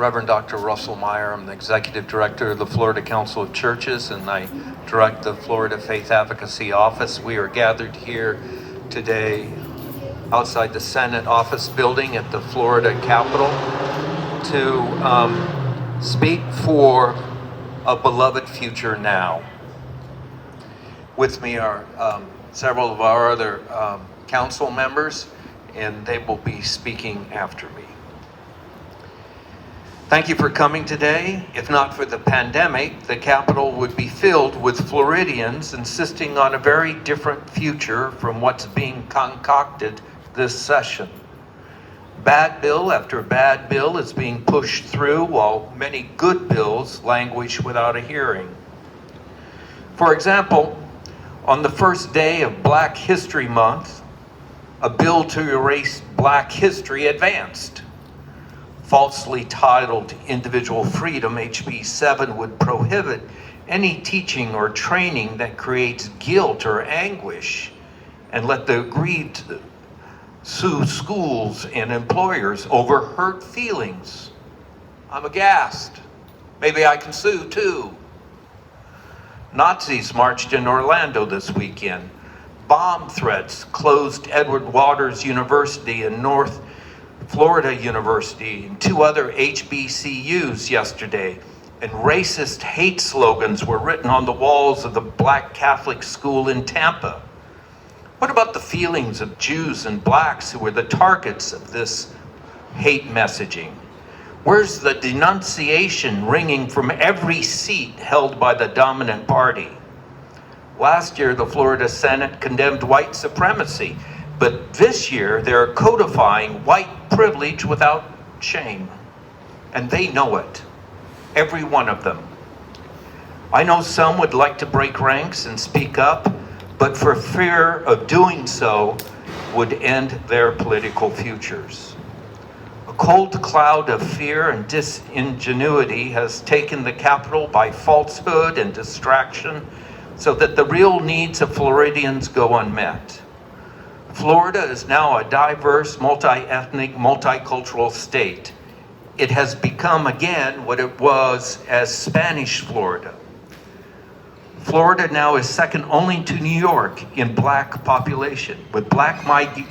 Reverend Dr. Russell Meyer. I'm the Executive Director of the Florida Council of Churches, and I direct the Florida Faith Advocacy Office. We are gathered here today outside the Senate office building at the Florida Capitol to speak for a beloved future now. With me are several of our other council members, and they will be speaking after me. Thank you for coming today. If not for the pandemic, the Capitol would be filled with Floridians insisting on a very different future from what's being concocted this session. Bad bill after bad bill is being pushed through, while many good bills languish without a hearing. For example, on the first day of Black History Month, a bill to erase Black history advanced. Falsely titled Individual Freedom, HB 7 would prohibit any teaching or training that creates guilt or anguish, and let the aggrieved sue schools and employers over hurt feelings. I'm aghast. Maybe I can sue too. Nazis marched in Orlando this weekend. Bomb threats closed Edward Waters University and North Florida University and two other HBCUs yesterday, and racist hate slogans were written on the walls of the Black Catholic school in Tampa. What about the feelings of Jews and Blacks who were the targets of this hate messaging? Where's the denunciation ringing from every seat held by the dominant party? Last year, the Florida Senate condemned white supremacy, but this year they're codifying white privilege without shame. And they know it, every one of them. I know some would like to break ranks and speak up, but for fear of doing so would end their political futures. A cold cloud of fear and disingenuity has taken the Capitol by falsehood and distraction, so that the real needs of Floridians go unmet. Florida is now a diverse, multi-ethnic, multicultural state. It has become again what it was as Spanish Florida. Florida now is second only to New York in Black population, with Black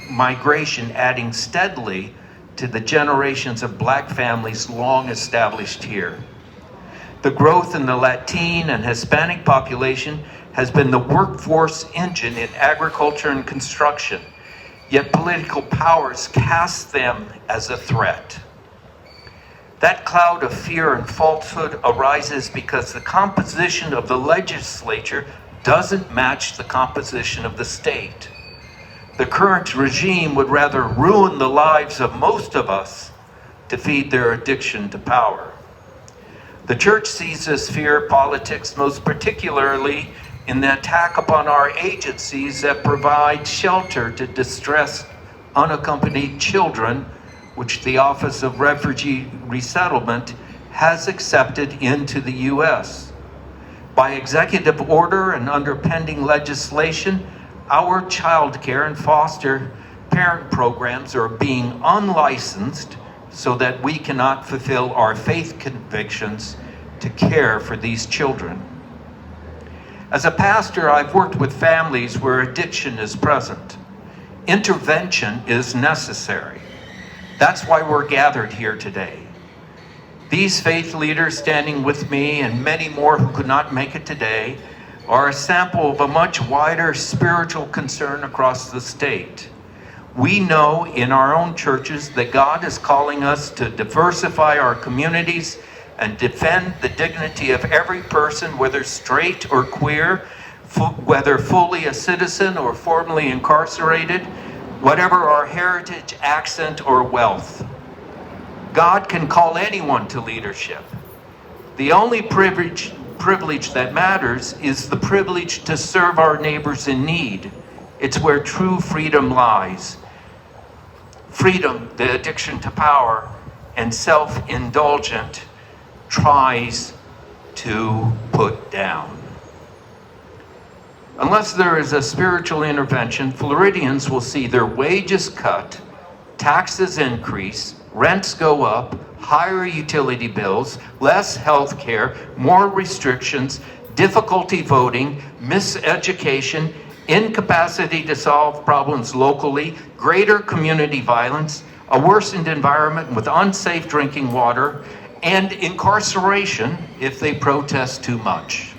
migration adding steadily to the generations of Black families long established here. The growth in the Latin and Hispanic population has been the workforce engine in agriculture and construction, yet political powers cast them as a threat. That cloud of fear and falsehood arises because the composition of the legislature doesn't match the composition of the state. The current regime would rather ruin the lives of most of us to feed their addiction to power. The church sees this fear politics most particularly in the attack upon our agencies that provide shelter to distressed, unaccompanied children, which the Office of Refugee Resettlement has accepted into the U.S. By executive order and under pending legislation, our child care and foster parent programs are being unlicensed so that we cannot fulfill our faith convictions to care for these children. As a pastor, I've worked with families where addiction is present. Intervention is necessary. That's why we're gathered here today. These faith leaders standing with me and many more who could not make it today are a sample of a much wider spiritual concern across the state. We know in our own churches that God is calling us to diversify our communities and defend the dignity of every person, whether straight or queer, whether fully a citizen or formerly incarcerated, whatever our heritage, accent, or wealth. God can call anyone to leadership. The only privilege that matters is the privilege to serve our neighbors in need. It's where true freedom lies. Freedom, the addiction to power, and self-indulgent tries to put down. Unless there is a spiritual intervention, Floridians will see their wages cut, taxes increase, rents go up, higher utility bills, less health care, more restrictions, difficulty voting, miseducation, incapacity to solve problems locally, greater community violence, a worsened environment with unsafe drinking water, and incarceration if they protest too much.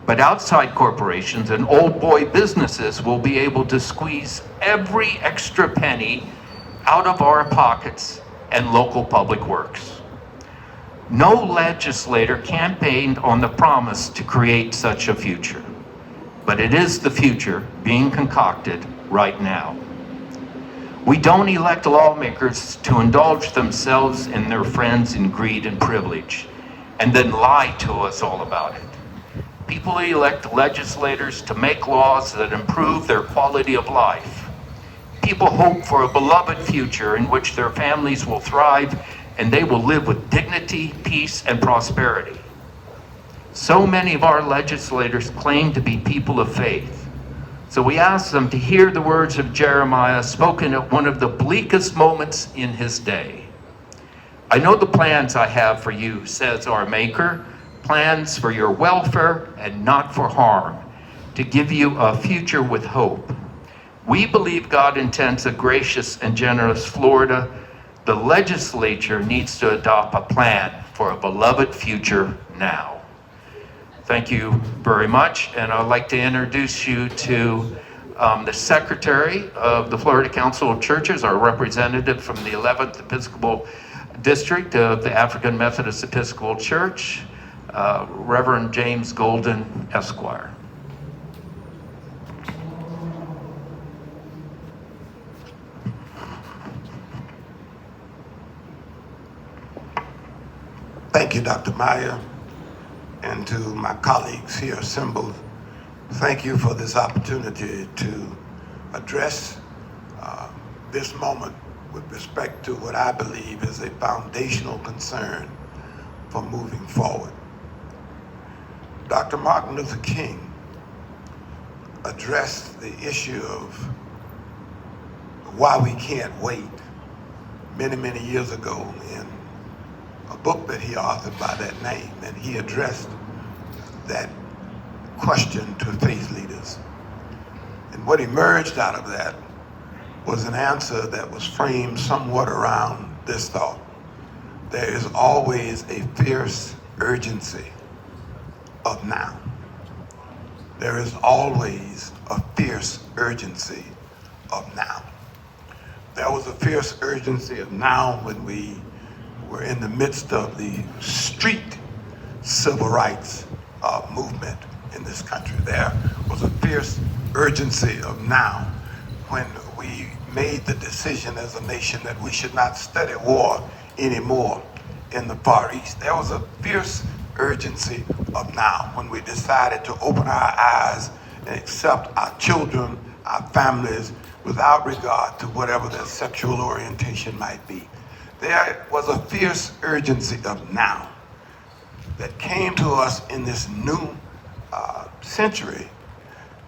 But outside corporations and old boy businesses will be able to squeeze every extra penny out of our pockets and local public works. No legislator campaigned on the promise to create such a future, but it is the future being concocted right now. We don't elect lawmakers to indulge themselves and their friends in greed and privilege, and then lie to us all about it. People elect legislators to make laws that improve their quality of life. People hope for a beloved future in which their families will thrive and they will live with dignity, peace, and prosperity. So many of our legislators claim to be people of faith. So we ask them to hear the words of Jeremiah spoken at one of the bleakest moments in his day. I know the plans I have for you, says our Maker, plans for your welfare and not for harm, to give you a future with hope. We believe God intends a gracious and generous Florida. The legislature needs to adopt a plan for a beloved future now. Thank you very much, and I'd like to introduce you to the Secretary of the Florida Council of Churches, our representative from the 11th Episcopal District of the African Methodist Episcopal Church, Reverend James Golden, Esquire. Thank you, Dr. Meyer, and to my colleagues here assembled. Thank you for this opportunity to address this moment with respect to what I believe is a foundational concern for moving forward. Dr. Martin Luther King addressed the issue of why we can't wait many, many years ago in a book that he authored by that name, and he addressed that question to faith leaders. And what emerged out of that was an answer that was framed somewhat around this thought: there is always a fierce urgency of now. There is always a fierce urgency of now. There was a fierce urgency of now when we were in the midst of the street civil rights movement in this country. There was a fierce urgency of now when we made the decision as a nation that we should not study war anymore in the Far East. There was a fierce urgency of now when we decided to open our eyes and accept our children, our families, without regard to whatever their sexual orientation might be. There was a fierce urgency of now that came to us in this new century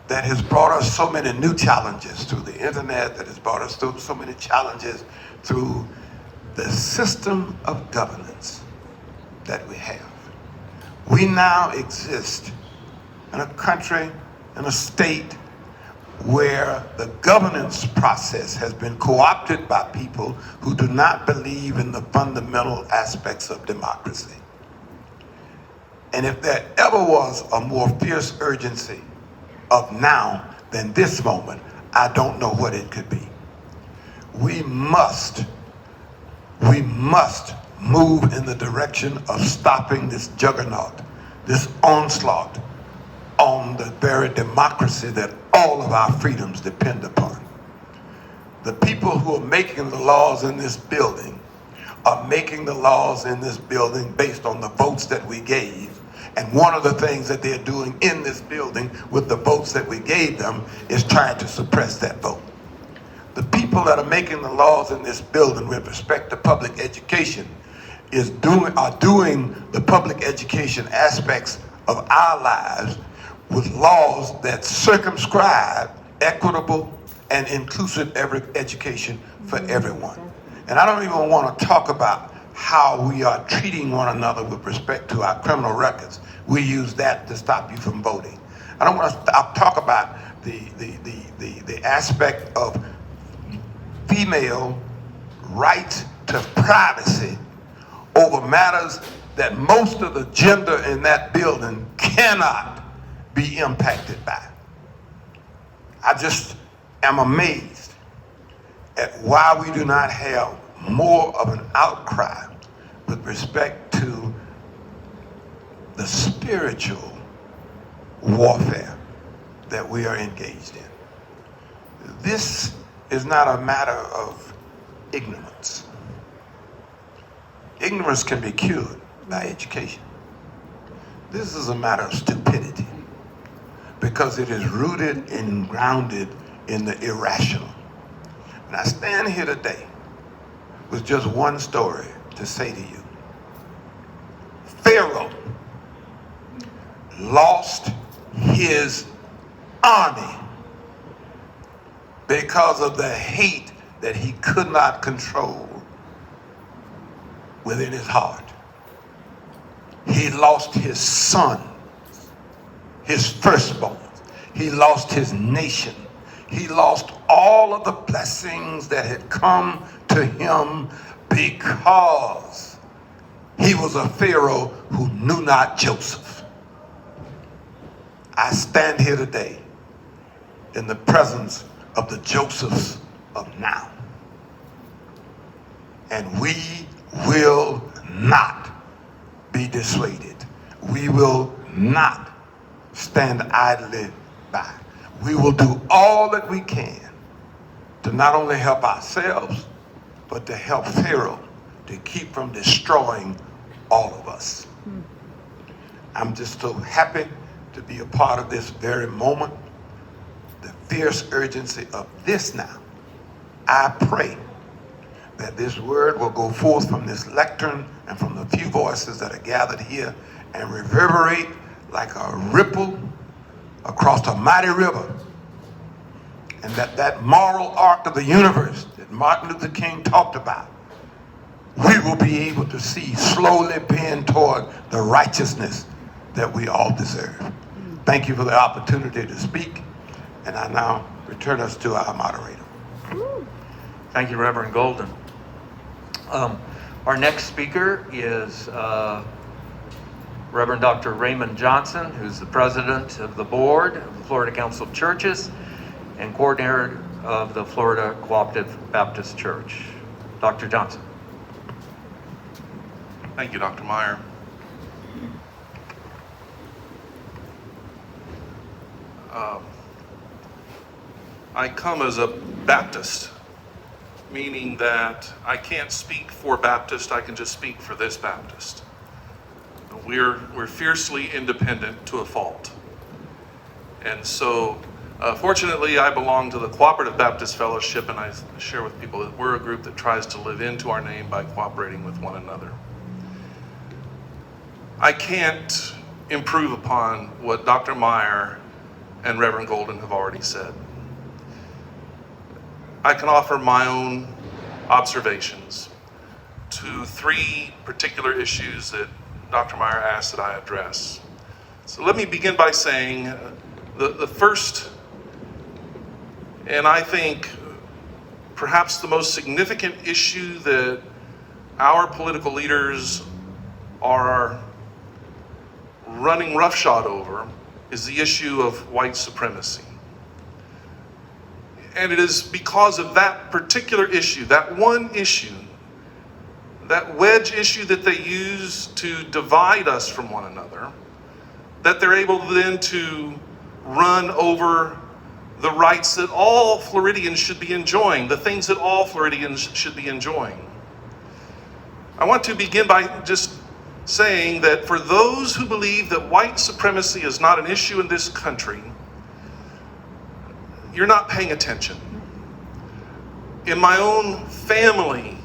that has brought us so many new challenges through the internet, that has brought us through so many challenges through the system of governance that we have. We now exist in a country, in a state where the governance process has been co-opted by people who do not believe in the fundamental aspects of democracy. And if there ever was a more fierce urgency of now than this moment, I don't know what it could be. We must move in the direction of stopping this juggernaut, this onslaught on the very democracy that all of our freedoms depend upon. The people who are making the laws in this building are making the laws in this building based on the votes that we gave. And one of the things that they're doing in this building with the votes that we gave them is trying to suppress that vote. The people that are making the laws in this building with respect to public education are doing the public education aspects of our lives with laws that circumscribe equitable and inclusive education for everyone. And I don't even want to talk about how we are treating one another with respect to our criminal records. We use that to stop you from voting. I don't want to talk about the aspect of female right to privacy over matters that most of the gender in that building cannot be impacted by. I just am amazed at why we do not have more of an outcry with respect to the spiritual warfare that we are engaged in. This is not a matter of ignorance. Ignorance can be cured by education. This is a matter of stupidity because it is rooted and grounded in the irrational. And I stand here today with just one story to say to you. Pharaoh lost his army because of the hate that he could not control within his heart. He lost his son, his firstborn. He lost his nation. He lost all of the blessings that had come to him because he was a Pharaoh who knew not Joseph. I stand here today in the presence of the Josephs of now. And we will not be dissuaded. We will not stand idly by. We will do all that we can to not only help ourselves, but to help Pharaoh to keep from destroying all of us. I'm just so happy to be a part of this very moment, the fierce urgency of this now. I pray that this word will go forth from this lectern and from the few voices that are gathered here and reverberate like a ripple across a mighty river. And that moral arc of the universe that Martin Luther King talked about, we will be able to see slowly bend toward the righteousness that we all deserve. Thank you for the opportunity to speak, and I now return us to our moderator. Thank you, Reverend Golden. Our next speaker is Reverend Dr. Raymond Johnson, who's the president of the board of the Florida Council of Churches and coordinator of the Florida Cooperative Baptist Church. Dr. Johnson. Thank you, Dr. Meyer. I come as a Baptist, meaning that I can't speak for Baptist, I can just speak for this Baptist. We're fiercely independent to a fault. And so, fortunately, I belong to the Cooperative Baptist Fellowship, and I share with people that we're a group that tries to live into our name by cooperating with one another. I can't improve upon what Dr. Meyer and Reverend Golden have already said. I can offer my own observations to three particular issues that Dr. Meyer asked that I address. So let me begin by saying the first, and I think perhaps the most significant issue that our political leaders are running roughshod over is the issue of white supremacy. And it is because of that particular issue, that one issue, that wedge issue that they use to divide us from one another, that they're able then to run over the rights that all Floridians should be enjoying, the things that all Floridians should be enjoying. I want to begin by just saying that for those who believe that white supremacy is not an issue in this country, you're not paying attention. In my own family,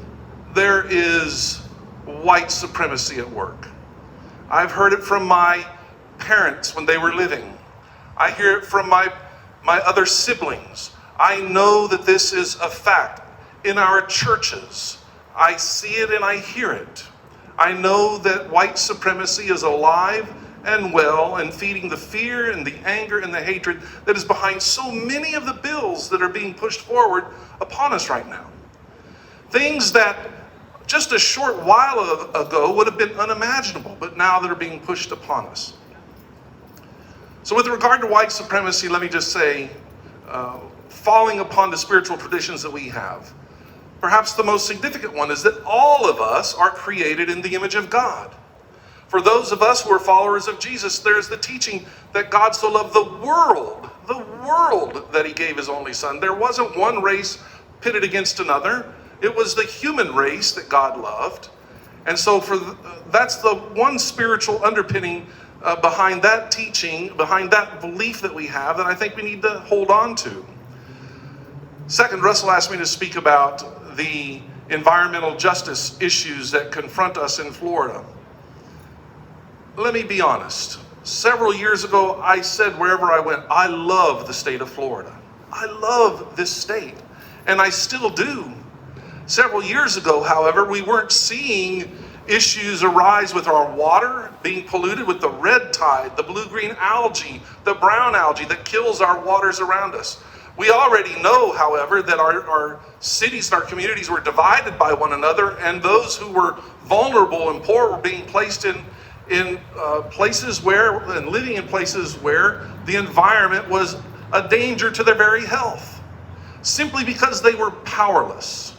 there is white supremacy at work. I've heard it from my parents when they were living. I hear it from my other siblings. I know that this is a fact. In our churches, I see it and I hear it. I know that white supremacy is alive and well and feeding the fear and the anger and the hatred that is behind so many of the bills that are being pushed forward upon us right now. Things that just a short while ago would have been unimaginable, but now that are being pushed upon us. So with regard to white supremacy, let me just say, falling upon the spiritual traditions that we have, perhaps the most significant one is that all of us are created in the image of God. For those of us who are followers of Jesus, there's the teaching that God so loved the world that he gave his only son. There wasn't one race pitted against another. It was the human race that God loved. And so that's the one spiritual underpinning behind that teaching, behind that belief that we have, that I think we need to hold on to. Second, Russell asked me to speak about the environmental justice issues that confront us in Florida. Let me be honest. Several years ago, I said wherever I went, I love the state of Florida. I love this state, and I still do. Several years ago, however, we weren't seeing issues arise with our water being polluted with the red tide, the blue-green algae, the brown algae that kills our waters around us. We already know, however, that our cities and our communities were divided by one another, and those who were vulnerable and poor were being placed in places where, and living in places where the environment was a danger to their very health, simply because they were powerless.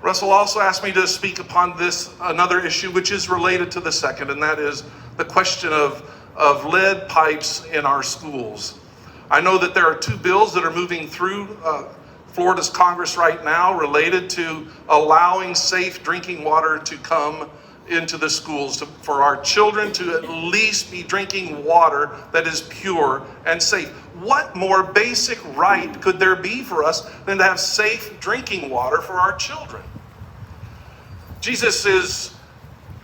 Russell also asked me to speak upon another issue which is related to the second, and that is the question of lead pipes in our schools. I know that there are two bills that are moving through Florida's Congress right now related to allowing safe drinking water to come into the schools for our children to at least be drinking water that is pure and safe. What more basic right could there be for us than to have safe drinking water for our children? Jesus is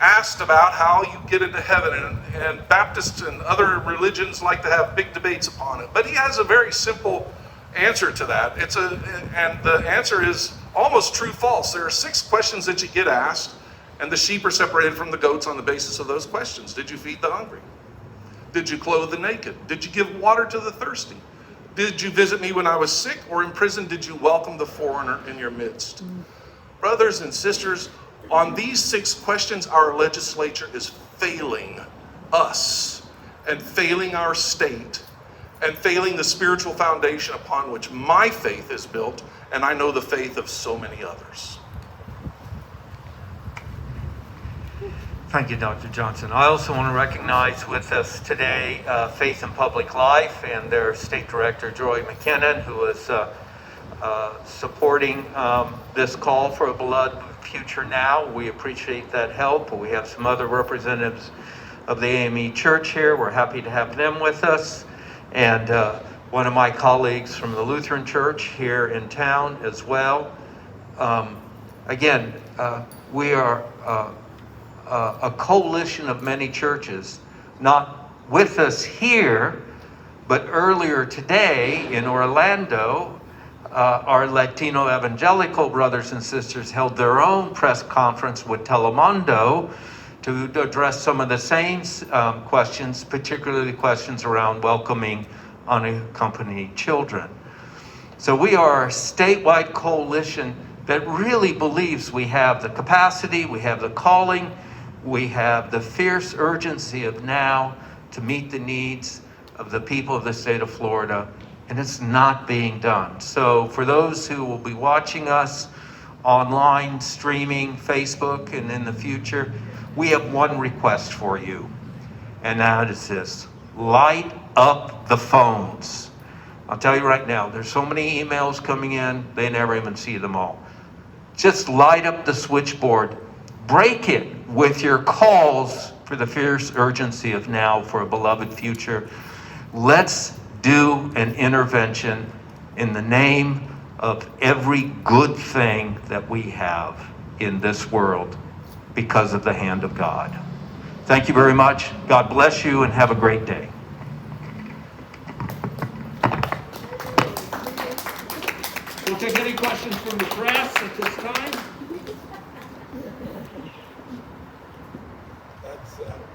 asked about how you get into heaven, and Baptists and other religions like to have big debates upon it. But he has a very simple answer to that. And the answer is almost true-false. There are 6 questions that you get asked, and the sheep are separated from the goats on the basis of those questions. Did you feed the hungry? Did you clothe the naked? Did you give water to the thirsty? Did you visit me when I was sick or in prison? Did you welcome the foreigner in your midst? Brothers and sisters, on these 6 questions, our legislature is failing us and failing our state and failing the spiritual foundation upon which my faith is built, and I know the faith of so many others. Thank you, Dr. Johnson. I also want to recognize with us today Faith in Public Life and their State Director, Joy McKinnon, who is supporting this call for a blood future now. We appreciate that help. We have some other representatives of the AME Church here. We're happy to have them with us. And one of my colleagues from the Lutheran Church here in town as well. Again, we are a coalition of many churches, not with us here, but earlier today in Orlando, our Latino Evangelical brothers and sisters held their own press conference with Telemundo to address some of the same questions, particularly questions around welcoming unaccompanied children. So we are a statewide coalition that really believes we have the capacity, we have the calling, we have the fierce urgency of now to meet the needs of the people of the state of Florida, and it's not being done. So for those who will be watching us online, streaming, Facebook, and in the future, we have one request for you, and that is this: light up the phones. I'll tell you right now, there's so many emails coming in, they never even see them all. Just light up the switchboard. Break it with your calls for the fierce urgency of now for a beloved future. Let's do an intervention in the name of every good thing that we have in this world because of the hand of God. Thank you very much. God bless you and have a great day. We'll take any questions from the press at this time. Yes, sir.